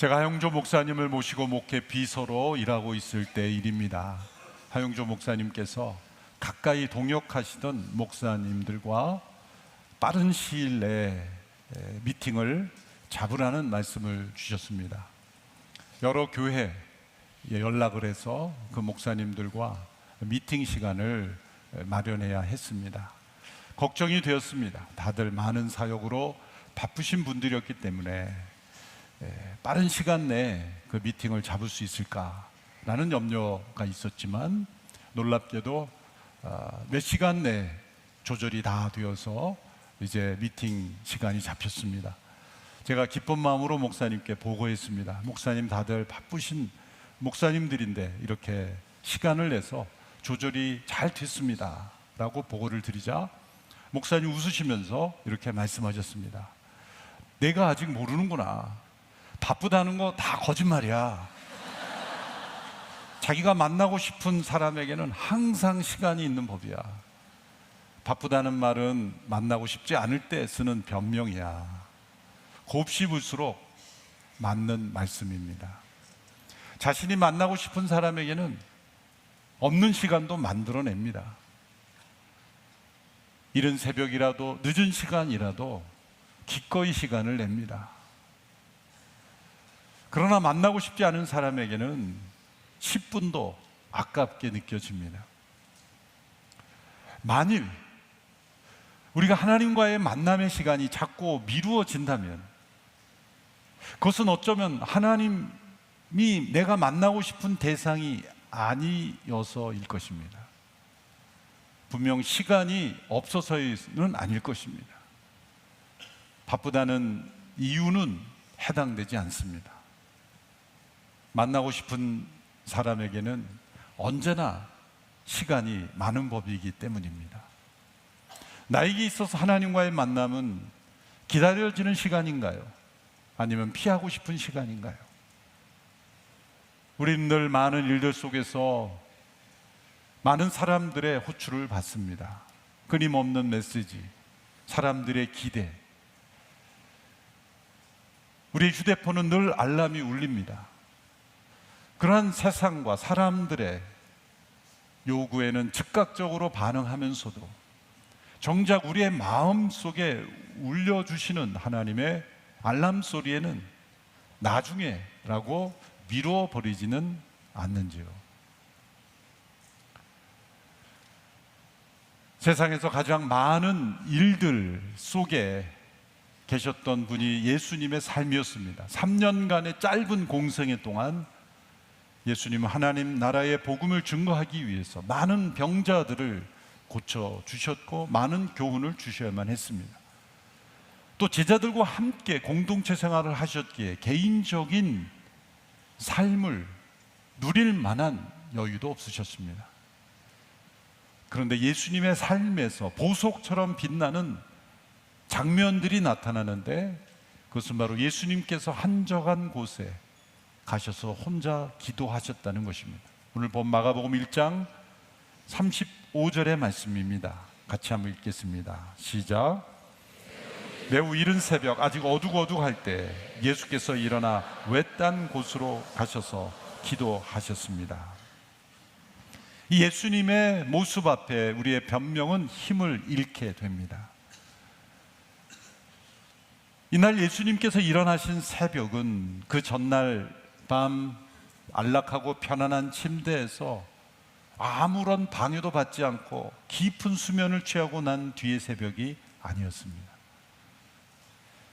제가 하용조 목사님을 모시고 목회 비서로 일하고 있을 때 일입니다. 하용조 목사님께서 가까이 동역하시던 목사님들과 빠른 시일 내에 미팅을 잡으라는 말씀을 주셨습니다. 여러 교회에 연락을 해서 그 목사님들과 미팅 시간을 마련해야 했습니다. 걱정이 되었습니다. 다들 많은 사역으로 바쁘신 분들이었기 때문에 빠른 시간 내에 그 미팅을 잡을 수 있을까라는 염려가 있었지만 놀랍게도 몇 시간 내에 조절이 다 되어서 이제 미팅 시간이 잡혔습니다. 제가 기쁜 마음으로 목사님께 보고했습니다. 목사님, 다들 바쁘신 목사님들인데 이렇게 시간을 내서 조절이 잘 됐습니다 라고 보고를 드리자 목사님 웃으시면서 이렇게 말씀하셨습니다. 내가 아직 모르는구나. 바쁘다는 거 다 거짓말이야. 자기가 만나고 싶은 사람에게는 항상 시간이 있는 법이야. 바쁘다는 말은 만나고 싶지 않을 때 쓰는 변명이야. 곱씹을수록 맞는 말씀입니다. 자신이 만나고 싶은 사람에게는 없는 시간도 만들어냅니다. 이른 새벽이라도 늦은 시간이라도 기꺼이 시간을 냅니다. 그러나 만나고 싶지 않은 사람에게는 10분도 아깝게 느껴집니다. 만일 우리가 하나님과의 만남의 시간이 자꾸 미루어진다면 그것은 어쩌면 하나님이 내가 만나고 싶은 대상이 아니어서일 것입니다. 분명 시간이 없어서는 아닐 것입니다. 바쁘다는 이유는 해당되지 않습니다. 만나고 싶은 사람에게는 언제나 시간이 많은 법이기 때문입니다. 나에게 있어서 하나님과의 만남은 기다려지는 시간인가요? 아니면 피하고 싶은 시간인가요? 우리는 늘 많은 일들 속에서 많은 사람들의 호출을 받습니다. 끊임없는 메시지, 사람들의 기대. 우리의 휴대폰은 늘 알람이 울립니다. 그러한 세상과 사람들의 요구에는 즉각적으로 반응하면서도 정작 우리의 마음 속에 울려주시는 하나님의 알람 소리에는 나중에 라고 미뤄버리지는 않는지요. 세상에서 가장 많은 일들 속에 계셨던 분이 예수님의 삶이었습니다. 3년간의 짧은 공생애 동안 예수님은 하나님 나라의 복음을 증거하기 위해서 많은 병자들을 고쳐주셨고 많은 교훈을 주셔야만 했습니다. 또 제자들과 함께 공동체 생활을 하셨기에 개인적인 삶을 누릴 만한 여유도 없으셨습니다. 그런데 예수님의 삶에서 보석처럼 빛나는 장면들이 나타나는데 그것은 바로 예수님께서 한적한 곳에 가셔서 혼자 기도하셨다는 것입니다. 오늘 본 마가복음 1장 35절의 말씀입니다. 같이 한번 읽겠습니다. 시작. 매우 이른 새벽 아직 어둑어둑할 때 예수께서 일어나 외딴 곳으로 가셔서 기도하셨습니다. 이 예수님의 모습 앞에 우리의 변명은 힘을 잃게 됩니다. 이날 예수님께서 일어나신 새벽은 그 전날 밤 안락하고 편안한 침대에서 아무런 방해도 받지 않고 깊은 수면을 취하고 난 뒤의 새벽이 아니었습니다.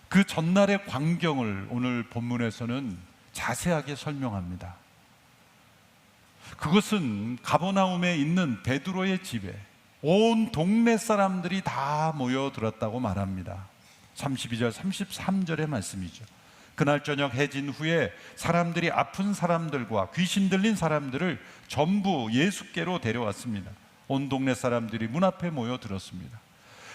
그 전날의 광경을 오늘 본문에서는 자세하게 설명합니다. 그것은 가버나움에 있는 베드로의 집에 온 동네 사람들이 다 모여들었다고 말합니다. 32절 33절의 말씀이죠. 그날 저녁 해진 후에 사람들이 아픈 사람들과 귀신 들린 사람들을 전부 예수께로 데려왔습니다. 온 동네 사람들이 문 앞에 모여들었습니다.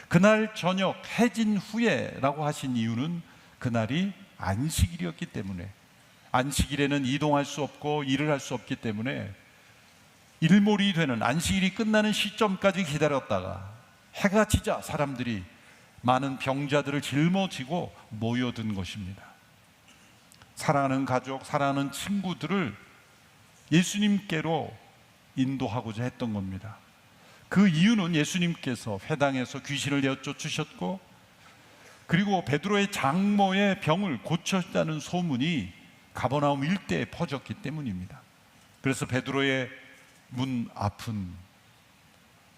그날 저녁 해진 후에라고 하신 이유는 그날이 안식일이었기 때문에, 안식일에는 이동할 수 없고 일을 할 수 없기 때문에 일몰이 되는 안식일이 끝나는 시점까지 기다렸다가 해가 지자 사람들이 많은 병자들을 짊어지고 모여든 것입니다. 사랑하는 가족, 사랑하는 친구들을 예수님께로 인도하고자 했던 겁니다. 그 이유는 예수님께서 회당에서 귀신을 내쫓으셨고, 그리고 베드로의 장모의 병을 고쳤다는 소문이 가버나움 일대에 퍼졌기 때문입니다. 그래서 베드로의 문 앞은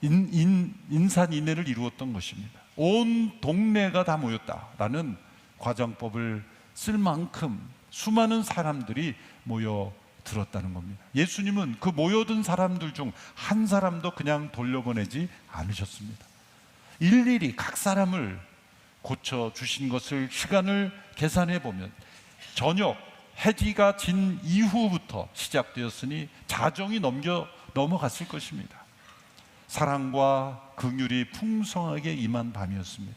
인산인해를 이루었던 것입니다. 온 동네가 다 모였다라는 과장법을 쓸 만큼 수많은 사람들이 모여들었다는 겁니다. 예수님은 그 모여든 사람들 중 한 사람도 그냥 돌려보내지 않으셨습니다. 일일이 각 사람을 고쳐주신 것을 시간을 계산해 보면 저녁 해지가 진 이후부터 시작되었으니 자정이 넘어갔을 것입니다. 사랑과 긍휼이 풍성하게 임한 밤이었습니다.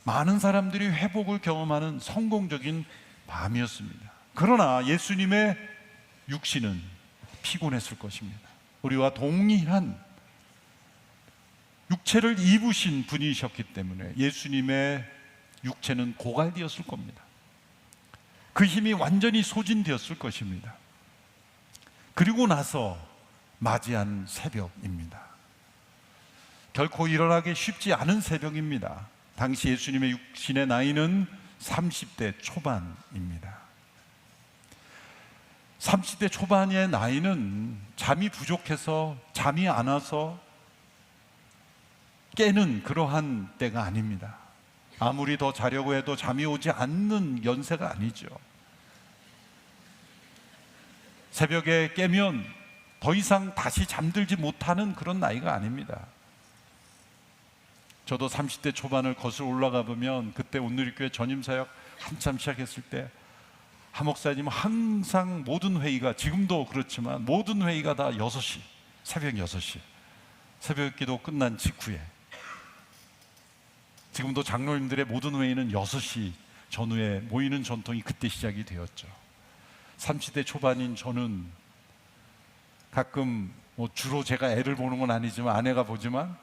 많은 사람들이 회복을 경험하는 성공적인 밤이었습니다. 그러나 예수님의 육신은 피곤했을 것입니다. 우리와 동일한 육체를 입으신 분이셨기 때문에 예수님의 육체는 고갈되었을 겁니다. 그 힘이 완전히 소진되었을 것입니다. 그리고 나서 맞이한 새벽입니다. 결코 일어나기 쉽지 않은 새벽입니다. 당시 예수님의 육신의 나이는 30대 초반입니다. 30대 초반의 나이는 잠이 부족해서 잠이 안 와서 깨는 그러한 때가 아닙니다. 아무리 더 자려고 해도 잠이 오지 않는 연세가 아니죠. 새벽에 깨면 더 이상 다시 잠들지 못하는 그런 나이가 아닙니다. 저도 30대 초반을 거슬러 올라가 보면 그때 온누리교회 전임사역 한참 시작했을 때 한 목사님은 항상 모든 회의가, 지금도 그렇지만 모든 회의가 다 6시, 새벽 6시, 새벽 기도 끝난 직후에, 지금도 장로님들의 모든 회의는 6시 전후에 모이는 전통이 그때 시작이 되었죠. 30대 초반인 저는 가끔 주로 제가 애를 보는 건 아니지만 아내가 보지만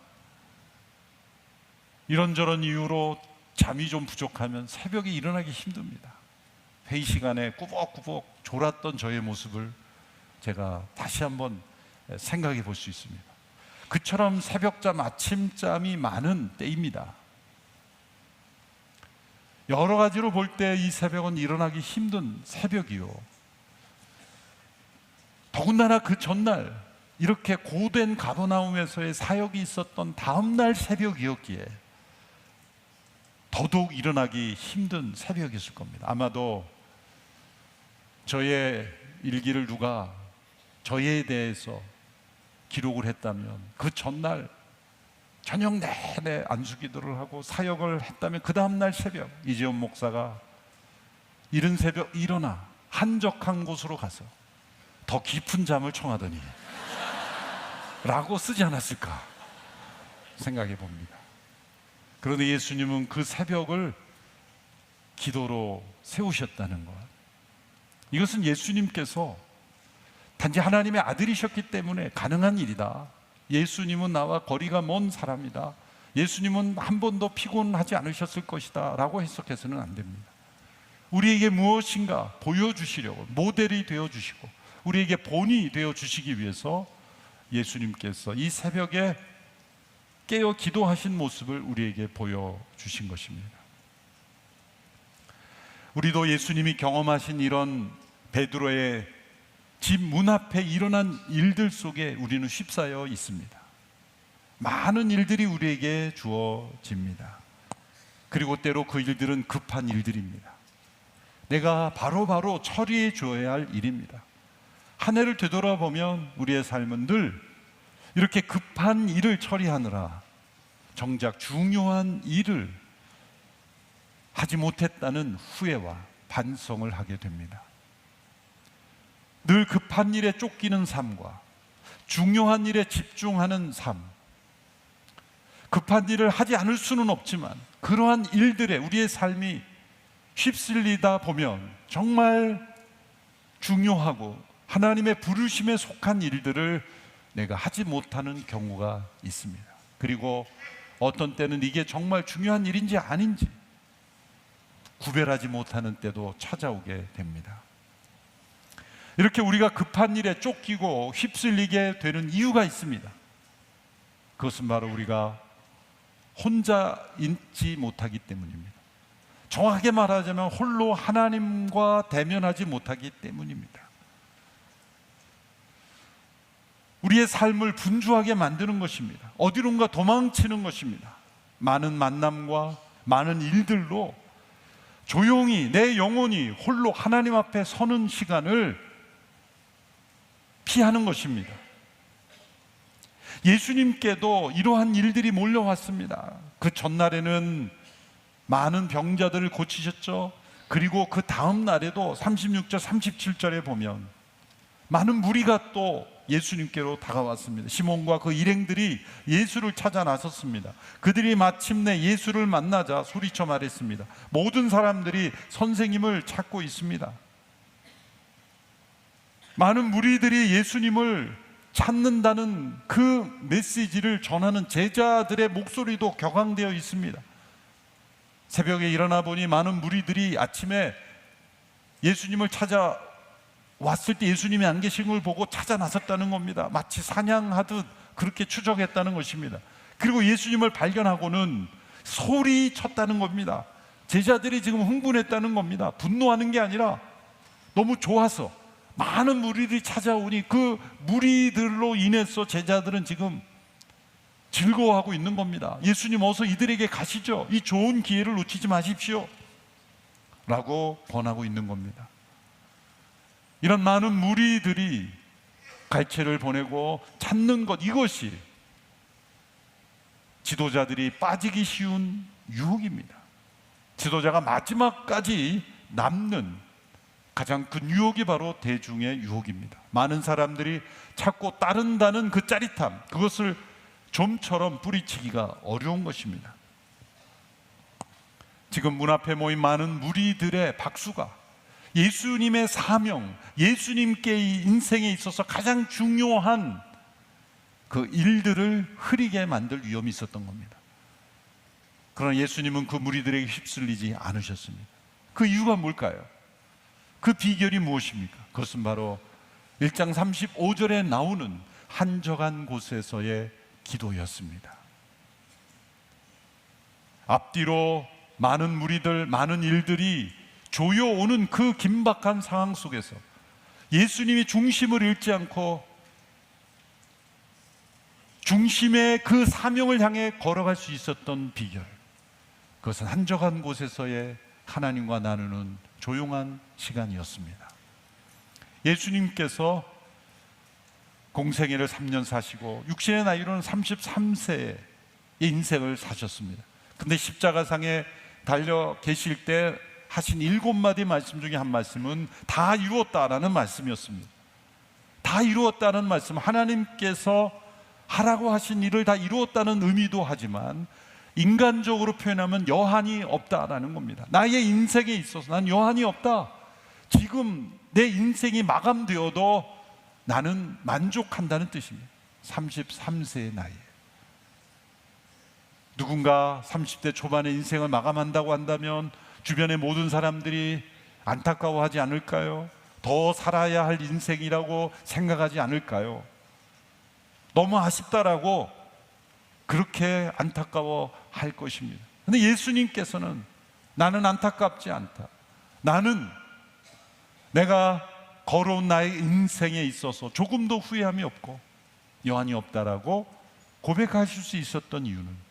이런저런 이유로 잠이 좀 부족하면 새벽에 일어나기 힘듭니다. 회의 시간에 꾸벅꾸벅 졸았던 저의 모습을 제가 다시 한번 생각해 볼 수 있습니다. 그처럼 새벽잠, 아침잠이 많은 때입니다. 여러 가지로 볼 때 이 새벽은 일어나기 힘든 새벽이요. 더군다나 그 전날 이렇게 고된 가버나움에서의 사역이 있었던 다음날 새벽이었기에 더더욱 일어나기 힘든 새벽이었을 겁니다. 아마도 저의 일기를 누가 저에 대해서 기록을 했다면 그 전날 저녁 내내 안수기도를 하고 사역을 했다면 그 다음날 새벽 이재원 목사가 이른 새벽 일어나 한적한 곳으로 가서 더 깊은 잠을 청하더니 라고 쓰지 않았을까 생각해 봅니다. 그런데 예수님은 그 새벽을 기도로 세우셨다는 것, 이것은 예수님께서 단지 하나님의 아들이셨기 때문에 가능한 일이다. 예수님은 나와 거리가 먼 사람이다. 예수님은 한 번도 피곤하지 않으셨을 것이다 라고 해석해서는 안 됩니다. 우리에게 무엇인가 보여주시려고 모델이 되어주시고 우리에게 본이 되어주시기 위해서 예수님께서 이 새벽에 깨어 기도하신 모습을 우리에게 보여주신 것입니다. 우리도 예수님이 경험하신 이런 베드로의 집 문 앞에 일어난 일들 속에 우리는 휩싸여 있습니다. 많은 일들이 우리에게 주어집니다. 그리고 때로 그 일들은 급한 일들입니다. 내가 바로바로 처리해 줘야 할 일입니다. 한 해를 되돌아보면 우리의 삶은 늘 이렇게 급한 일을 처리하느라 정작 중요한 일을 하지 못했다는 후회와 반성을 하게 됩니다. 늘 급한 일에 쫓기는 삶과 중요한 일에 집중하는 삶, 급한 일을 하지 않을 수는 없지만 그러한 일들에 우리의 삶이 휩쓸리다 보면 정말 중요하고 하나님의 부르심에 속한 일들을 내가 하지 못하는 경우가 있습니다. 그리고 어떤 때는 이게 정말 중요한 일인지 아닌지 구별하지 못하는 때도 찾아오게 됩니다. 이렇게 우리가 급한 일에 쫓기고 휩쓸리게 되는 이유가 있습니다. 그것은 바로 우리가 혼자 있지 못하기 때문입니다. 정확하게 말하자면 홀로 하나님과 대면하지 못하기 때문입니다. 우리의 삶을 분주하게 만드는 것입니다. 어디론가 도망치는 것입니다. 많은 만남과 많은 일들로 조용히 내 영혼이 홀로 하나님 앞에 서는 시간을 피하는 것입니다. 예수님께도 이러한 일들이 몰려왔습니다. 그 전날에는 많은 병자들을 고치셨죠. 그리고 그 다음 날에도 36절 37절에 보면 많은 무리가 또 예수님께로 다가왔습니다. 시몬과 그 일행들이 예수를 찾아 나섰습니다. 그들이 마침내 예수를 만나자 소리쳐 말했습니다. 모든 사람들이 선생님을 찾고 있습니다. 많은 무리들이 예수님을 찾는다는 그 메시지를 전하는 제자들의 목소리도 격앙되어 있습니다. 새벽에 일어나 보니 많은 무리들이 아침에 예수님을 찾아왔을 때 예수님이 안 계신 걸 보고 찾아 나섰다는 겁니다. 마치 사냥하듯 그렇게 추적했다는 것입니다. 그리고 예수님을 발견하고는 소리쳤다는 겁니다. 제자들이 지금 흥분했다는 겁니다. 분노하는 게 아니라 너무 좋아서 많은 무리들이 찾아오니 그 무리들로 인해서 제자들은 지금 즐거워하고 있는 겁니다. 예수님 어서 이들에게 가시죠. 이 좋은 기회를 놓치지 마십시오 라고 권하고 있는 겁니다. 이런 많은 무리들이 갈채를 보내고 찾는 것, 이것이 지도자들이 빠지기 쉬운 유혹입니다. 지도자가 마지막까지 남는 가장 큰 유혹이 바로 대중의 유혹입니다. 많은 사람들이 찾고 따른다는 그 짜릿함, 그것을 좀처럼 뿌리치기가 어려운 것입니다. 지금 문 앞에 모인 많은 무리들의 박수가 예수님의 사명, 예수님께의 인생에 있어서 가장 중요한 그 일들을 흐리게 만들 위험이 있었던 겁니다. 그러나 예수님은 그 무리들에게 휩쓸리지 않으셨습니다. 그 이유가 뭘까요? 그 비결이 무엇입니까? 그것은 바로 1장 35절에 나오는 한적한 곳에서의 기도였습니다. 앞뒤로 많은 무리들, 많은 일들이 조여오는 그 긴박한 상황 속에서 예수님이 중심을 잃지 않고 중심의 그 사명을 향해 걸어갈 수 있었던 비결, 그것은 한적한 곳에서의 하나님과 나누는 조용한 시간이었습니다. 예수님께서 공생애를 3년 사시고 육신의 나이로는 33세의 인생을 사셨습니다. 근데 십자가상에 달려 계실 때 하신 7마디 말씀 중에 한 말씀은 다 이루었다라는 말씀이었습니다. 다 이루었다는 말씀, 하나님께서 하라고 하신 일을 다 이루었다는 의미도 하지만 인간적으로 표현하면 여한이 없다라는 겁니다. 나의 인생에 있어서 난 여한이 없다. 지금 내 인생이 마감되어도 나는 만족한다는 뜻입니다. 33세의 나이에 누군가 30대 초반의 인생을 마감한다고 한다면 주변의 모든 사람들이 안타까워하지 않을까요? 더 살아야 할 인생이라고 생각하지 않을까요? 너무 아쉽다라고 그렇게 안타까워할 것입니다. 그런데 예수님께서는 나는 안타깝지 않다. 나는 내가 걸어온 나의 인생에 있어서 조금도 후회함이 없고 여한이 없다라고 고백하실 수 있었던 이유는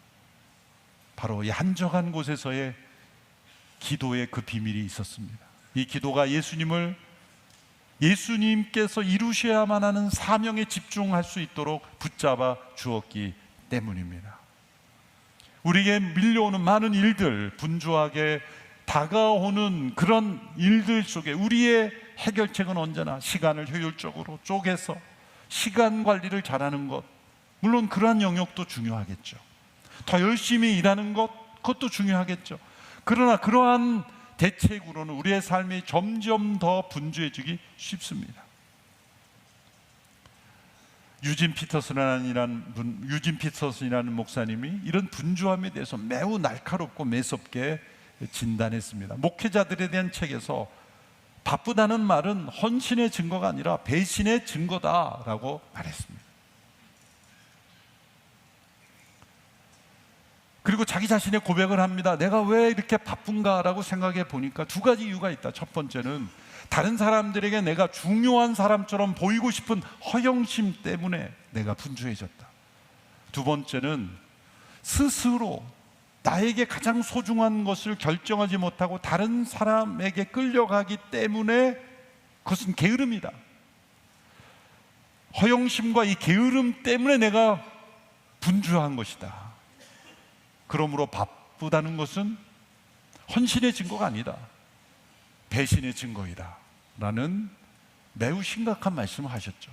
바로 이 한적한 곳에서의 기도의 그 비밀이 있었습니다. 이 기도가 예수님께서 이루셔야만 하는 사명에 집중할 수 있도록 붙잡아 주었기 때문입니다. 우리에게 밀려오는 많은 일들, 분주하게 다가오는 그런 일들 속에 우리의 해결책은 언제나 시간을 효율적으로 쪼개서 시간 관리를 잘하는 것, 물론 그러한 영역도 중요하겠죠. 더 열심히 일하는 것, 그것도 중요하겠죠. 그러나 그러한 대책으로는 우리의 삶이 점점 더 분주해지기 쉽습니다. 유진 피터슨이라는 목사님이 이런 분주함에 대해서 매우 날카롭고 매섭게 진단했습니다. 목회자들에 대한 책에서 바쁘다는 말은 헌신의 증거가 아니라 배신의 증거다라고 말했습니다. 그리고 자기 자신의 고백을 합니다. 내가 왜 이렇게 바쁜가라고 생각해 보니까 두 가지 이유가 있다. 첫 번째는 다른 사람들에게 내가 중요한 사람처럼 보이고 싶은 허영심 때문에 내가 분주해졌다. 두 번째는 스스로 나에게 가장 소중한 것을 결정하지 못하고 다른 사람에게 끌려가기 때문에 그것은 게으름이다. 허영심과 이 게으름 때문에 내가 분주한 것이다. 그러므로 바쁘다는 것은 헌신의 증거가 아니다. 배신의 증거이다. 라는 매우 심각한 말씀을 하셨죠.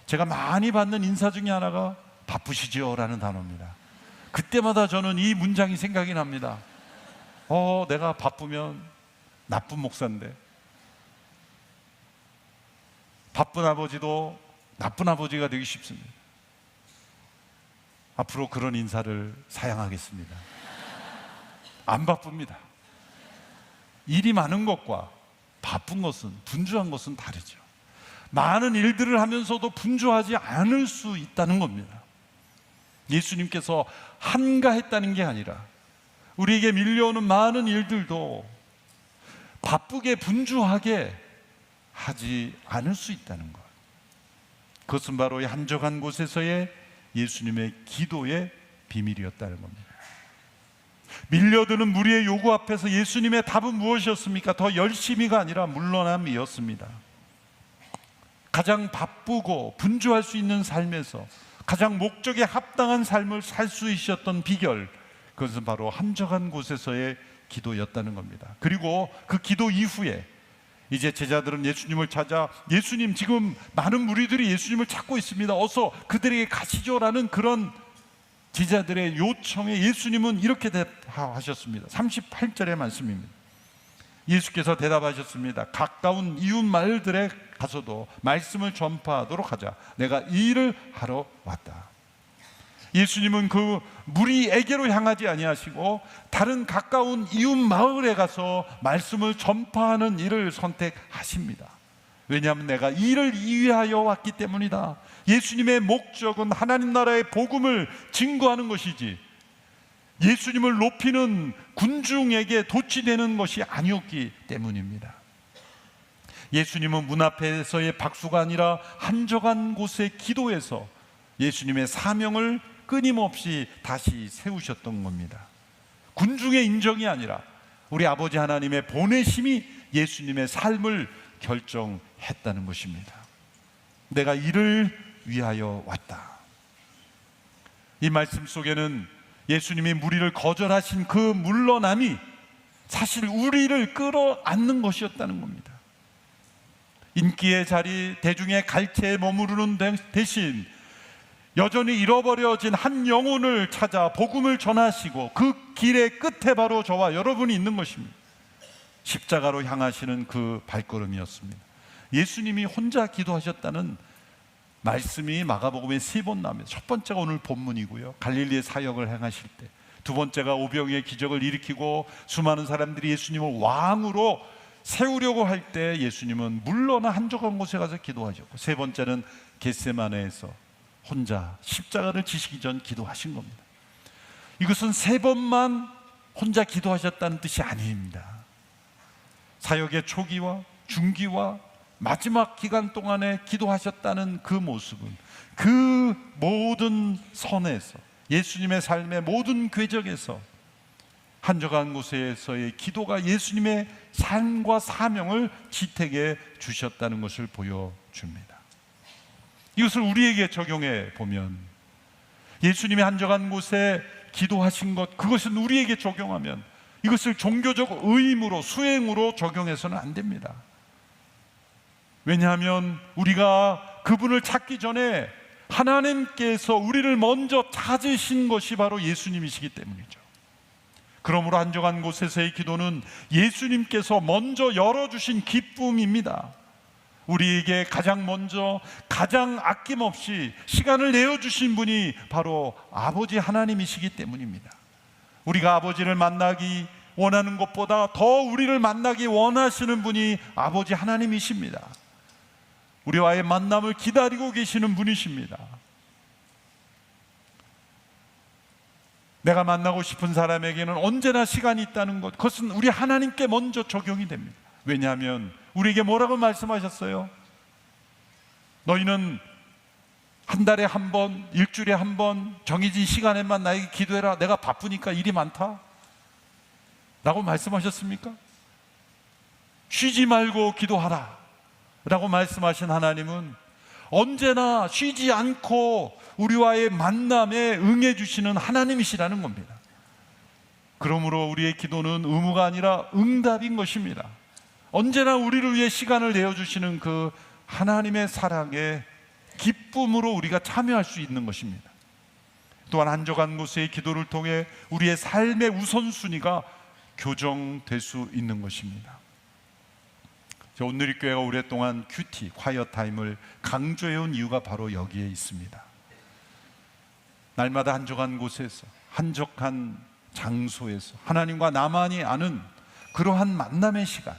제가 많이 받는 인사 중에 하나가 바쁘시죠? 라는 단어입니다. 그때마다 저는 이 문장이 생각이 납니다. 내가 바쁘면 나쁜 목사인데, 바쁜 아버지도 나쁜 아버지가 되기 쉽습니다. 앞으로 그런 인사를 사양하겠습니다. 안 바쁩니다. 일이 많은 것과 바쁜 것은, 분주한 것은 다르죠. 많은 일들을 하면서도 분주하지 않을 수 있다는 겁니다. 예수님께서 한가했다는 게 아니라 우리에게 밀려오는 많은 일들도 바쁘게 분주하게 하지 않을 수 있다는 것. 그것은 바로 이 한적한 곳에서의 예수님의 기도의 비밀이었다는 겁니다. 밀려드는 무리의 요구 앞에서 예수님의 답은 무엇이었습니까? 더 열심히가 아니라 물러남이었습니다. 가장 바쁘고 분주할 수 있는 삶에서 가장 목적에 합당한 삶을 살 수 있었던 비결, 그것은 바로 한적한 곳에서의 기도였다는 겁니다. 그리고 그 기도 이후에 이제 제자들은 예수님을 찾아, 예수님, 지금 많은 무리들이 예수님을 찾고 있습니다. 어서 그들에게 가시죠라는 그런 제자들의 요청에 예수님은 이렇게 대답하셨습니다. 38절의 말씀입니다. 예수께서 대답하셨습니다. 가까운 이웃 마을들에 가서도 말씀을 전파하도록 하자. 내가 이 일을 하러 왔다. 예수님은 그 무리에게로 향하지 아니하시고 다른 가까운 이웃 마을에 가서 말씀을 전파하는 일을 선택하십니다. 왜냐하면 내가 이 일을 위하여 왔기 때문이다. 예수님의 목적은 하나님 나라의 복음을 증거하는 것이지 예수님을 높이는 군중에게 도취되는 것이 아니었기 때문입니다. 예수님은 문 앞에서의 박수가 아니라 한적한 곳의 기도에서 예수님의 사명을 끊임없이 다시 세우셨던 겁니다. 군중의 인정이 아니라 우리 아버지 하나님의 보내심이 예수님의 삶을 결정했다는 것입니다. 내가 이를 위하여 왔다. 이 말씀 속에는 예수님이 무리를 거절하신 그 물러남이 사실 우리를 끌어안는 것이었다는 겁니다. 인기의 자리, 대중의 갈채에 머무르는 대신 여전히 잃어버려진 한 영혼을 찾아 복음을 전하시고 그 길의 끝에 바로 저와 여러분이 있는 것입니다. 십자가로 향하시는 그 발걸음이었습니다. 예수님이 혼자 기도하셨다는 말씀이 마가복음에 3번 나옵니다. 첫 번째가 오늘 본문이고요, 갈릴리의 사역을 행하실 때. 두 번째가 오병이의 기적을 일으키고 수많은 사람들이 예수님을 왕으로 세우려고 할 때 예수님은 물러나 한적한 곳에 가서 기도하셨고, 세 번째는 겟세마네에서 혼자 십자가를 지시기 전 기도하신 겁니다. 이것은 3번만 혼자 기도하셨다는 뜻이 아닙니다. 사역의 초기와 중기와 마지막 기간 동안에 기도하셨다는 그 모습은 그 모든 선에서, 예수님의 삶의 모든 궤적에서 한적한 곳에서의 기도가 예수님의 삶과 사명을 지탱해 주셨다는 것을 보여줍니다. 이것을 우리에게 적용해 보면, 예수님이 한적한 곳에 기도하신 것, 그것은 우리에게 적용하면 이것을 종교적 의무로, 수행으로 적용해서는 안 됩니다. 왜냐하면 우리가 그분을 찾기 전에 하나님께서 우리를 먼저 찾으신 것이 바로 예수님이시기 때문이죠. 그러므로 한적한 곳에서의 기도는 예수님께서 먼저 열어주신 기쁨입니다. 우리에게 가장 먼저, 가장 아낌없이 시간을 내어주신 분이 바로 아버지 하나님이시기 때문입니다. 우리가 아버지를 만나기 원하는 것보다 더 우리를 만나기 원하시는 분이 아버지 하나님이십니다. 우리와의 만남을 기다리고 계시는 분이십니다. 내가 만나고 싶은 사람에게는 언제나 시간이 있다는 것, 그것은 우리 하나님께 먼저 적용이 됩니다. 왜냐하면 우리에게 뭐라고 말씀하셨어요? 너희는 한 달에 한 번, 일주일에 한 번 정해진 시간에만 나에게 기도해라. 내가 바쁘니까 일이 많다 라고 말씀하셨습니까? 쉬지 말고 기도하라 라고 말씀하신 하나님은 언제나 쉬지 않고 우리와의 만남에 응해 주시는 하나님이시라는 겁니다. 그러므로 우리의 기도는 의무가 아니라 응답인 것입니다. 언제나 우리를 위해 시간을 내어주시는 그 하나님의 사랑에 기쁨으로 우리가 참여할 수 있는 것입니다. 또한 한적한 곳의 기도를 통해 우리의 삶의 우선순위가 교정될 수 있는 것입니다. 온누리교회가 오랫동안 큐티, 콰이어 타임을 강조해온 이유가 바로 여기에 있습니다. 날마다 한적한 곳에서, 한적한 장소에서 하나님과 나만이 아는 그러한 만남의 시간,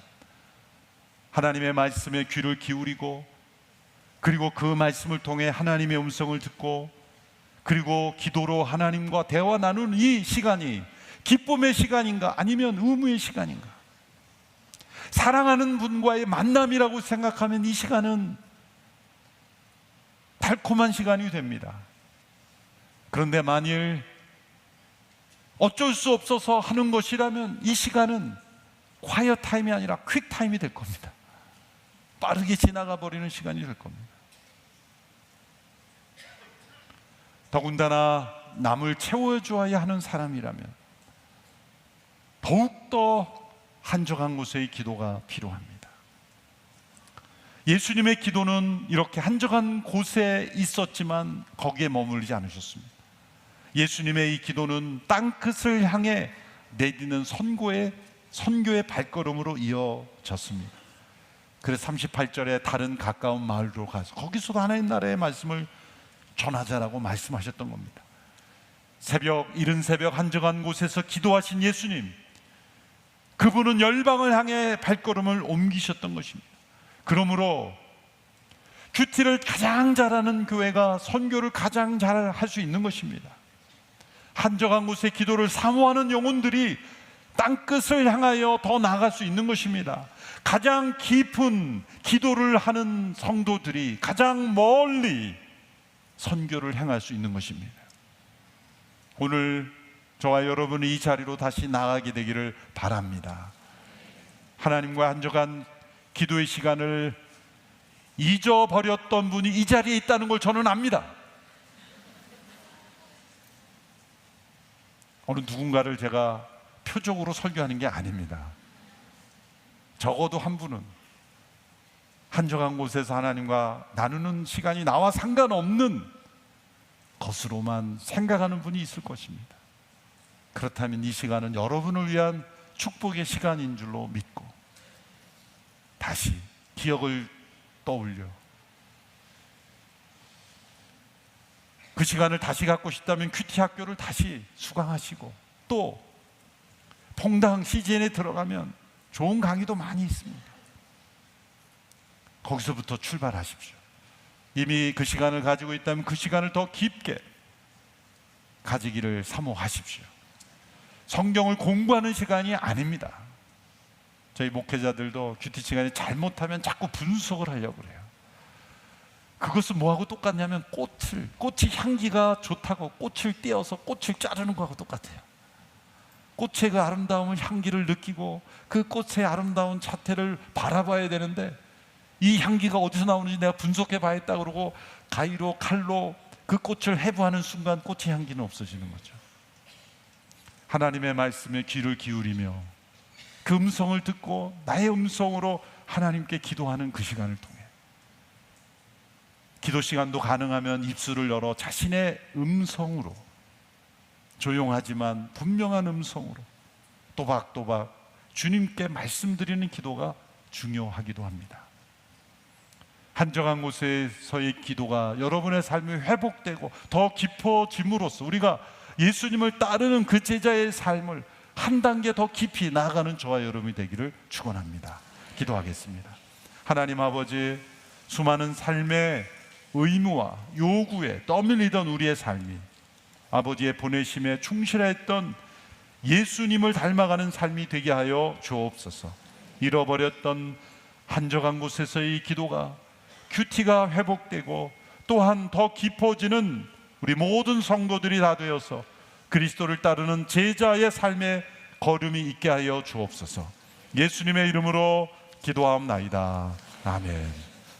하나님의 말씀에 귀를 기울이고, 그리고 그 말씀을 통해 하나님의 음성을 듣고, 그리고 기도로 하나님과 대화 나누는 이 시간이 기쁨의 시간인가 아니면 의무의 시간인가? 사랑하는 분과의 만남이라고 생각하면 이 시간은 달콤한 시간이 됩니다. 그런데 만일 어쩔 수 없어서 하는 것이라면 이 시간은 콰이어 타임이 아니라 퀵 타임이 될 겁니다. 빠르게 지나가 버리는 시간이 될 겁니다. 더군다나 남을 채워주어야 하는 사람이라면 더욱더 한적한 곳의 기도가 필요합니다. 예수님의 기도는 이렇게 한적한 곳에 있었지만 거기에 머물지 않으셨습니다. 예수님의 이 기도는 땅끝을 향해 내딛는 선교의 발걸음으로 이어졌습니다. 그래서 38절에 다른 가까운 마을로 가서 거기서도 하나님 나라의 말씀을 전하자라고 말씀하셨던 겁니다. 이른 새벽 한적한 곳에서 기도하신 예수님, 그분은 열방을 향해 발걸음을 옮기셨던 것입니다. 그러므로 큐티를 가장 잘하는 교회가 선교를 가장 잘 할 수 있는 것입니다. 한적한 곳에 기도를 사모하는 영혼들이 땅끝을 향하여 더 나아갈 수 있는 것입니다. 가장 깊은 기도를 하는 성도들이 가장 멀리 선교를 행할 수 있는 것입니다. 오늘 저와 여러분이 이 자리로 다시 나가게 되기를 바랍니다. 하나님과 한적한 기도의 시간을 잊어버렸던 분이 이 자리에 있다는 걸 저는 압니다. 어느 누군가를 제가 표적으로 설교하는 게 아닙니다. 적어도 한 분은 한적한 곳에서 하나님과 나누는 시간이 나와 상관없는 것으로만 생각하는 분이 있을 것입니다. 그렇다면 이 시간은 여러분을 위한 축복의 시간인 줄로 믿고 다시 기억을 떠올려 그 시간을 다시 갖고 싶다면 큐티 학교를 다시 수강하시고, 또 퐁당 CGN에 들어가면 좋은 강의도 많이 있습니다. 거기서부터 출발하십시오. 이미 그 시간을 가지고 있다면 그 시간을 더 깊게 가지기를 사모하십시오. 성경을 공부하는 시간이 아닙니다. 저희 목회자들도 큐티 시간에 잘못하면 자꾸 분석을 하려고 그래요. 그것은 뭐하고 똑같냐면 꽃이 향기가 좋다고 꽃을 떼어서 꽃을 자르는 거하고 똑같아요. 꽃의 그 아름다움을, 향기를 느끼고 그 꽃의 아름다운 자태를 바라봐야 되는데 이 향기가 어디서 나오는지 내가 분석해 봐야겠다 그러고 가위로 칼로 그 꽃을 해부하는 순간 꽃의 향기는 없어지는 거죠. 하나님의 말씀에 귀를 기울이며 그 음성을 듣고 나의 음성으로 하나님께 기도하는 그 시간을 통해, 기도 시간도 가능하면 입술을 열어 자신의 음성으로, 조용하지만 분명한 음성으로 또박또박 주님께 말씀드리는 기도가 중요하기도 합니다. 한적한 곳에서의 기도가 여러분의 삶이 회복되고 더 깊어짐으로써 우리가 예수님을 따르는 그 제자의 삶을 한 단계 더 깊이 나아가는 저와 여러분이 되기를 축원합니다. 기도하겠습니다. 하나님 아버지, 수많은 삶의 의무와 요구에 떠밀리던 우리의 삶이 아버지의 보내심에 충실했던 예수님을 닮아가는 삶이 되게 하여 주옵소서. 잃어버렸던 한적한 곳에서의 기도가, 큐티가 회복되고 또한 더 깊어지는 우리 모든 성도들이 다 되어서 그리스도를 따르는 제자의 삶의 걸음이 있게 하여 주옵소서. 예수님의 이름으로 기도하옵나이다. 아멘.